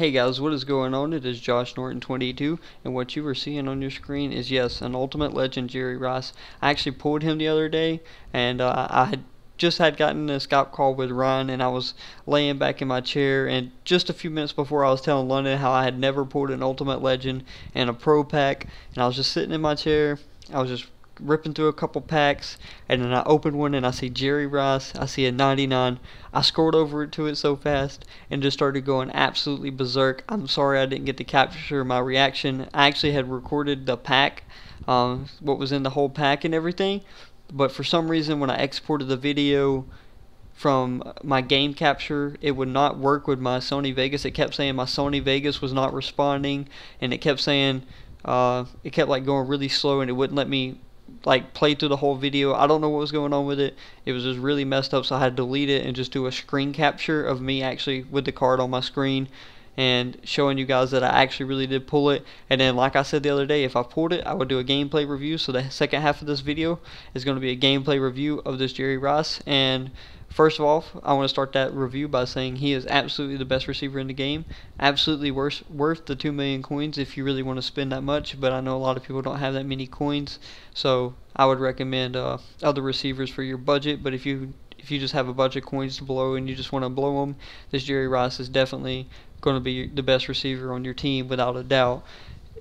Hey guys, what is going on? It is Josh Norton 22, and what you are seeing on your screen is, yes, an Ultimate Legend Jerry Rice. I actually pulled him the other day, and I had just had gotten a Skype call with Ryan, and I was laying back in my chair, and just a few minutes before I was telling London how I had never pulled an Ultimate Legend and a Pro Pack, and I was just sitting in my chair. I was just ripping through a couple packs, and then I opened one and I see Jerry Rice. I see a 99. I scrolled over to it so fast and just started going absolutely berserk. I'm sorry I didn't get to capture my reaction. I actually had recorded the pack, what was in the whole pack and everything, but for some reason when I exported the video from my game capture, it would not work with my Sony Vegas. It kept saying my Sony Vegas was not responding, and it kept saying it kept like going really slow, and it wouldn't let me like play through the whole video. I don't know what was going on with it. It was just really messed up, so I had to delete it and just do a screen capture of me actually with the card on my screen and showing you guys that I actually really did pull it. And then, like I said the other day, if I pulled it, I would do a gameplay review. So the second half of this video is going to be a gameplay review of this Jerry Rice. And first of all, I want to start that review by saying he is absolutely the best receiver in the game. Absolutely worth the 2 million coins if you really want to spend that much. But I know a lot of people don't have that many coins, so I would recommend other receivers for your budget. But if you just have a bunch of coins to blow and you just want to blow them, this Jerry Rice is definitely going to be the best receiver on your team without a doubt.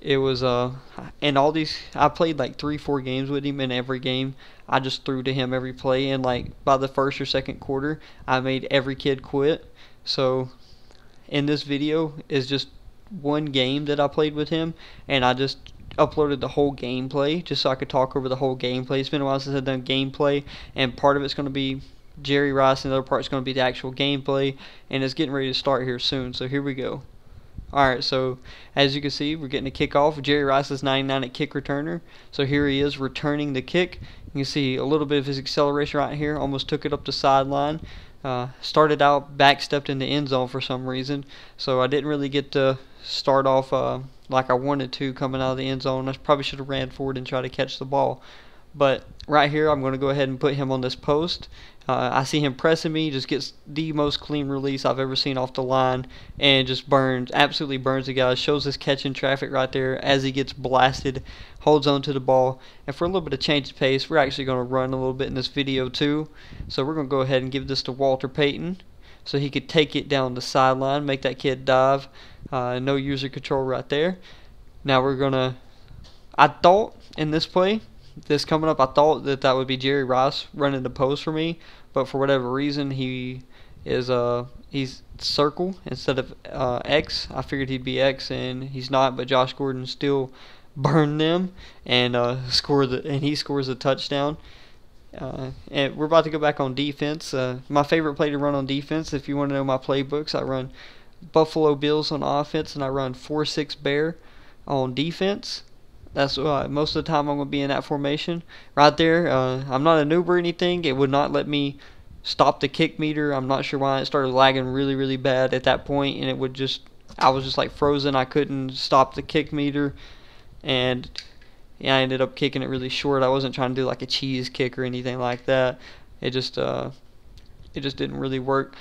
It was and all these, I played like 3-4 games with him, and every game I just threw to him every play, and like by the first or second quarter I made every kid quit. So in this video is just one game that I played with him, and I just uploaded the whole gameplay just so I could talk over the whole gameplay. It's been a while since I've done gameplay, and part of it's going to be Jerry Rice and the other part's going to be the actual gameplay, and it's getting ready to start here soon. So here we go. Alright, so as you can see, we're getting a kickoff. Jerry Rice is 99 at kick returner. So here he is returning the kick. You can see a little bit of his acceleration right here. Almost took it up the sideline. Started out, backstepped in the end zone for some reason. So I didn't really get to start off like I wanted to coming out of the end zone. I probably should have ran forward and tried to catch the ball. But right here, I'm going to go ahead and put him on this post. I see him pressing me, just gets the most clean release I've ever seen off the line, and just absolutely burns the guy. Shows his catching traffic right there as he gets blasted, holds on to the ball. And for a little bit of change of pace, we're actually going to run a little bit in this video too. So we're going to go ahead and give this to Walter Payton so he could take it down the sideline, make that kid dive. No user control right there. Now we're going to, I thought in this play, this coming up, I thought that would be Jerry Rice running the post for me, but for whatever reason he's circle instead of X. I figured he'd be X, and he's not. But Josh Gordon still burned them and he scores a touchdown. And we're about to go back on defense. My favorite play to run on defense, if you want to know my playbooks, I run Buffalo Bills on offense, and I run 4-6 Bear on defense. That's most of the time I'm going to be in that formation. Right there, I'm not a noob or anything. It would not let me stop the kick meter. I'm not sure why. It started lagging really, really bad at that point, and I was just like frozen. I couldn't stop the kick meter, and yeah, I ended up kicking it really short. I wasn't trying to do like a cheese kick or anything like that. It just didn't really work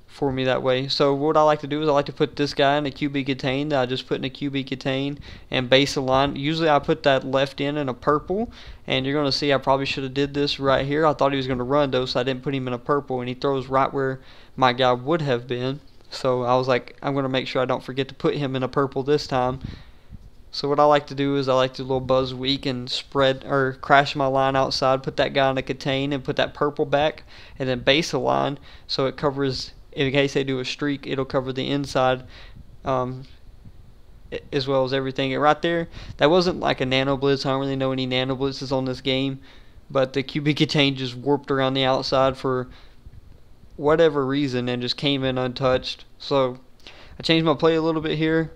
for me that way. So what I like to do is I like to put this guy in a QB contain that I just put in a QB contain and base the line. Usually I put that left in a purple, and you're going to see I probably should have did this right here. I thought he was going to run though, so I didn't put him in a purple, and he throws right where my guy would have been. So I was like, I'm going to make sure I don't forget to put him in a purple this time. So what I like to do is I like to little buzz weak and spread or crash my line outside, put that guy in a contain and put that purple back, and then base the line so it covers. In case they do a streak, it'll cover the inside as well as everything. And right there, that wasn't like a nano blitz. I don't really know any nano blitzes on this game, but the QB contain just warped around the outside for whatever reason and just came in untouched. So I changed my play a little bit here.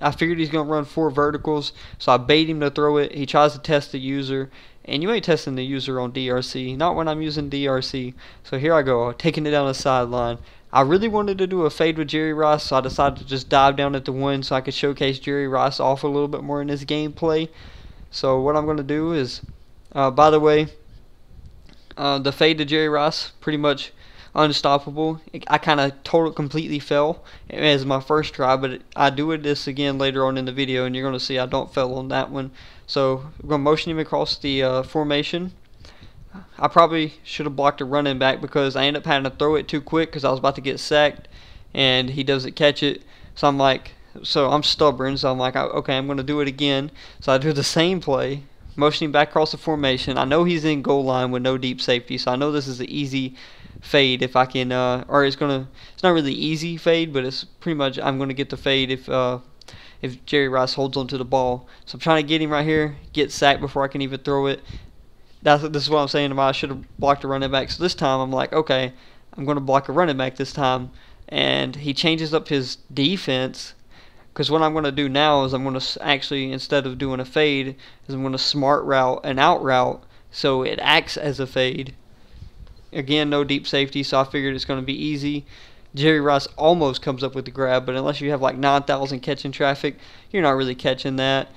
I figured he's going to run 4 verticals, so I bait him to throw it. He tries to test the user, and you ain't testing the user on DRC, not when I'm using DRC. So here I go, taking it down the sideline. I really wanted to do a fade with Jerry Rice, so I decided to just dive down at the 1 so I could showcase Jerry Rice off a little bit more in this gameplay. So what I'm going to do is, by the way, the fade to Jerry Rice pretty much unstoppable. I kind of completely fell as my first try, but I do this again later on in the video, and you're going to see I don't fail on that one. So I'm going to motion him across the formation. I probably should have blocked a running back because I ended up having to throw it too quick because I was about to get sacked, and he doesn't catch it. So I'm stubborn. So I'm like, okay, I'm going to do it again. So I do the same play, motioning back across the formation. I know he's in goal line with no deep safety, so I know this is an easy fade if I can, it's not really easy fade, but it's pretty much I'm going to get the fade if Jerry Rice holds onto the ball. So I'm trying to get him right here, get sacked before I can even throw it. This is what I'm saying about I should have blocked a running back. So this time I'm like, okay, I'm going to block a running back this time. And he changes up his defense, because what I'm going to do now is I'm going to actually, instead of doing a fade, is I'm going to smart route an out route so it acts as a fade. Again, no deep safety, so I figured it's going to be easy. Jerry Rice almost comes up with the grab, but unless you have like 9,000 catching traffic, you're not really catching that.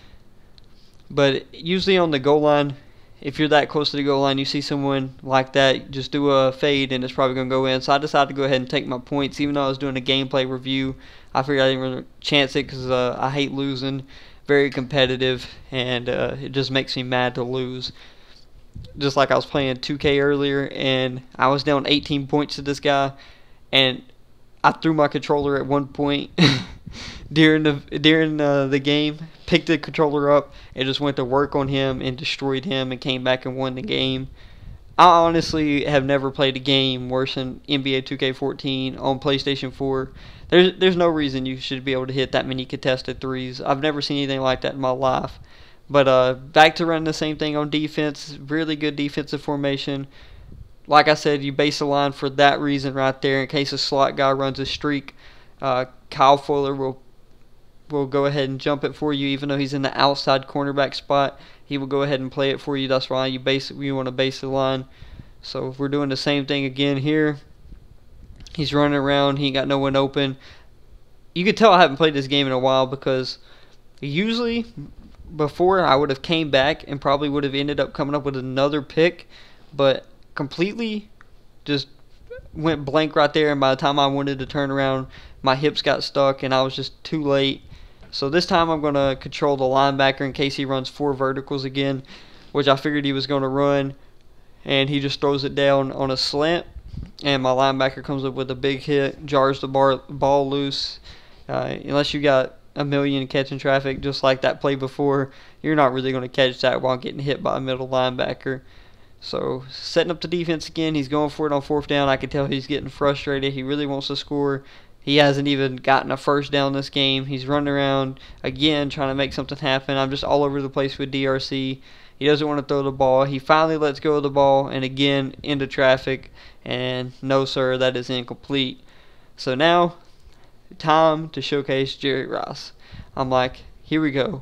But usually on the goal line, if you're that close to the goal line, you see someone like that, just do a fade and it's probably going to go in. So I decided to go ahead and take my points. Even though I was doing a gameplay review, I figured I didn't really chance it because I hate losing. Very competitive, and it just makes me mad to lose. Just like I was playing 2K earlier, and I was down 18 points to this guy, and I threw my controller at one point during the game, picked the controller up, and just went to work on him and destroyed him and came back and won the game. I honestly have never played a game worse than NBA 2K14 on PlayStation 4. There's no reason you should be able to hit that many contested threes. I've never seen anything like that in my life. But back to running the same thing on defense. Really good defensive formation. Like I said, you base the line for that reason right there. In case a slot guy runs a streak, Kyle Fuller will go ahead and jump it for you, even though he's in the outside cornerback spot. He will go ahead and play it for you. That's why you want to base the line. So if we're doing the same thing again here, he's running around. He ain't got no one open. You could tell I haven't played this game in a while because usually before I would have came back and probably would have ended up coming up with another pick, but completely just went blank right there, and by the time I wanted to turn around, my hips got stuck and I was just too late. So this time I'm going to control the linebacker in case he runs 4 verticals again, which I figured he was going to run, and he just throws it down on a slant, and my linebacker comes up with a big hit, jars the ball loose. Unless you got a million catching traffic just like that play before, you're not really going to catch that while getting hit by a middle linebacker. So setting up the defense again, he's going for it on 4th down. I can tell he's getting frustrated. He really wants to score. He hasn't even gotten a first down this game. He's running around again trying to make something happen. I'm just all over the place with DRC. He doesn't want to throw the ball. He finally lets go of the ball, and again into traffic. And no, sir, that is incomplete. So now, time to showcase Jerry Rice. I'm like, here we go.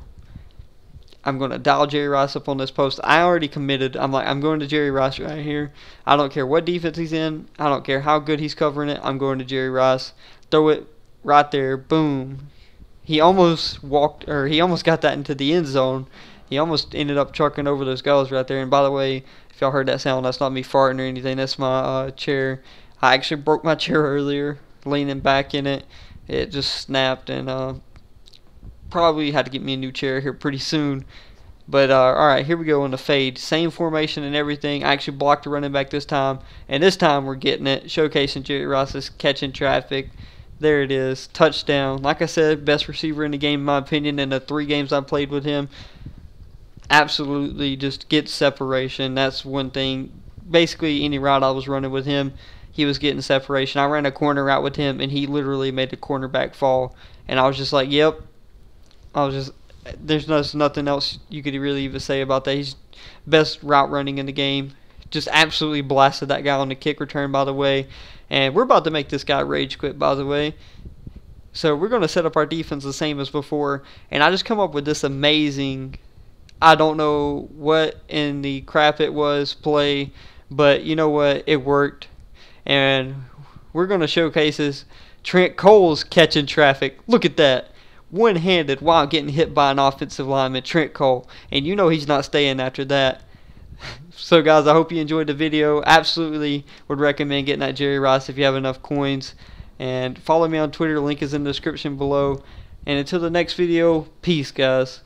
I'm going to dial Jerry Rice up on this post. I already committed. I'm like, I'm going to Jerry Rice right here. I don't care what defense he's in. I don't care how good he's covering it. I'm going to Jerry Rice. Throw it right there. Boom. He almost got that into the end zone. He almost ended up trucking over those guys right there. And by the way, if y'all heard that sound, that's not me farting or anything. That's my chair. I actually broke my chair earlier, leaning back in it. It just snapped, and probably had to get me a new chair here pretty soon. But alright, here we go on the fade. Same formation and everything. I actually blocked the running back this time, and this time we're getting it. Showcasing Jerry Rice's catching traffic. There it is. Touchdown. Like I said, best receiver in the game in my opinion in the 3 games I played with him. Absolutely just gets separation. That's one thing. Basically any route I was running with him, he was getting separation. I ran a corner route with him, and he literally made the cornerback fall. And I was just like, yep. There's nothing else you could really even say about that. He's best route running in the game. Just absolutely blasted that guy on the kick return, by the way. And we're about to make this guy rage quit, by the way. So we're going to set up our defense the same as before. And I just come up with this amazing, I don't know what in the crap it was, play. But you know what? It worked. And we're going to showcase this. Trent Cole's catching traffic. Look at that. One-handed while getting hit by an offensive lineman, Trent Cole. And you know he's not staying after that. So guys, I hope you enjoyed the video. Absolutely would recommend getting that Jerry Rice if you have enough coins. And follow me on Twitter, link is in the description below. And until the next video, peace guys.